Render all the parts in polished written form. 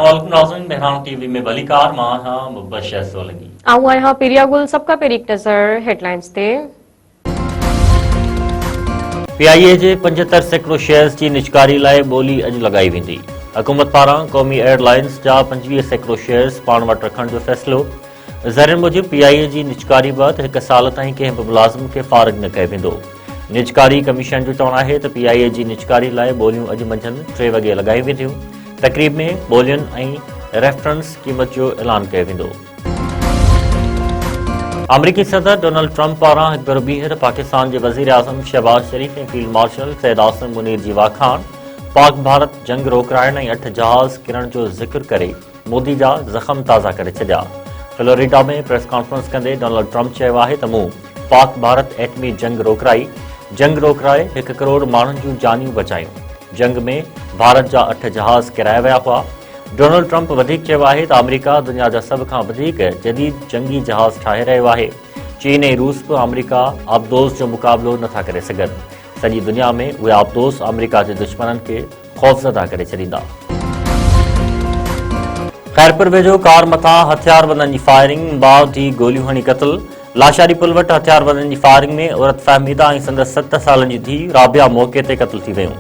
अस्सलामुअलैकुम नाज़रीन, बहरान टीवी में बलिकार मां हां मुबशर सोलंगी। आऊं आहियां पिरिया गुल। सबका पहिरीं नज़र हेडलाइंस ते। पीआईए जे 75 सैकड़ो शेयर्स की निजकारी लाइ ॿोली अॼु लॻाई वेंदी। हुकूमत पारां क़ौमी एयरलाइंस जा 25 सैकड़ो शेयर्स पाण वटि रखण जो फ़ैसिलो। ज़रियनि मूजिबि पीआईए जी निजकारी बाबति 1 साल ताईं कंहिं बि मुलाज़िम खे फ़ारिग न कयो वेंदो। निजकारी कमीशन जो चवणु आहे त पीआईए जी निजकारी लाइ ॿोलियूं अॼु मंझंदि 3 वॻे लॻाई वेंदियूं। तक़रीब में ॿोलियुनि ऐं रेफरेंस क़ीमत जो ऐलान कयो वेंदो। अमरीकी सदर डोनाल्ड ट्रंप पारां हिकु भेरो ॿीहर पाकिस्तान के वज़ीर आज़म शहबाज शरीफ ऐं फील्ड मार्शल सैयद आसिम मुनीर जी वाखाण पाक भारत जंग रोकराइण ऐं 8 जहाज़ किरण जो ज़िक्र करे मोदी जा ज़ख़म ताज़ा करे छॾिया। फ्लोरिडा में प्रेस कॉन्फ्रेंस कंदे डोनाल्ड ट्रंप चयो आहे त मूं पाक भारत एटमी जंग रोकराए 1 करोड़ माण्हुनि जूं जानियूं बचायूं। जंग में भारत जा 8 जहाज़ किराया विया हुआ। डोनाल्ड ट्रंप वधीक चयो आहे त अमेरिका दुनिया जा सभ खां वधीक जदीद जंगी जहाज़ ठाहे रहियो आहे। चीन ऐं रूस बि अमेरिका आबदोज़ जो मुक़ाबिलो नथा करे सघनि। सॼी दुनिया में उहे आबदोज़ अमेरिका जे दुश्मननि खे ख़ौफ़ज़दा करे छॾींदा। ख़ैरपुर वेझो कार मथां हथियारबंदनि जी फायरिंग, माउ धीउ गोलियूं हणी क़त्ल। लाशारी पुल वटि हथियारबंदनि जी फायरिंग में औरत फहमीदा ऐं संदसि 7 सालनि जी धीउ राबिया मौक़े ते क़त्ल थी वियूं।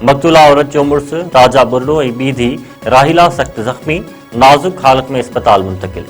मक़तूला औरत जो मुड़ुसु राजा बुर्रो ऐं ॿी धीउ राहिला सख़्त ज़ख़्मी, नाज़ुक हालत में अस्पताल मुंतक़िल।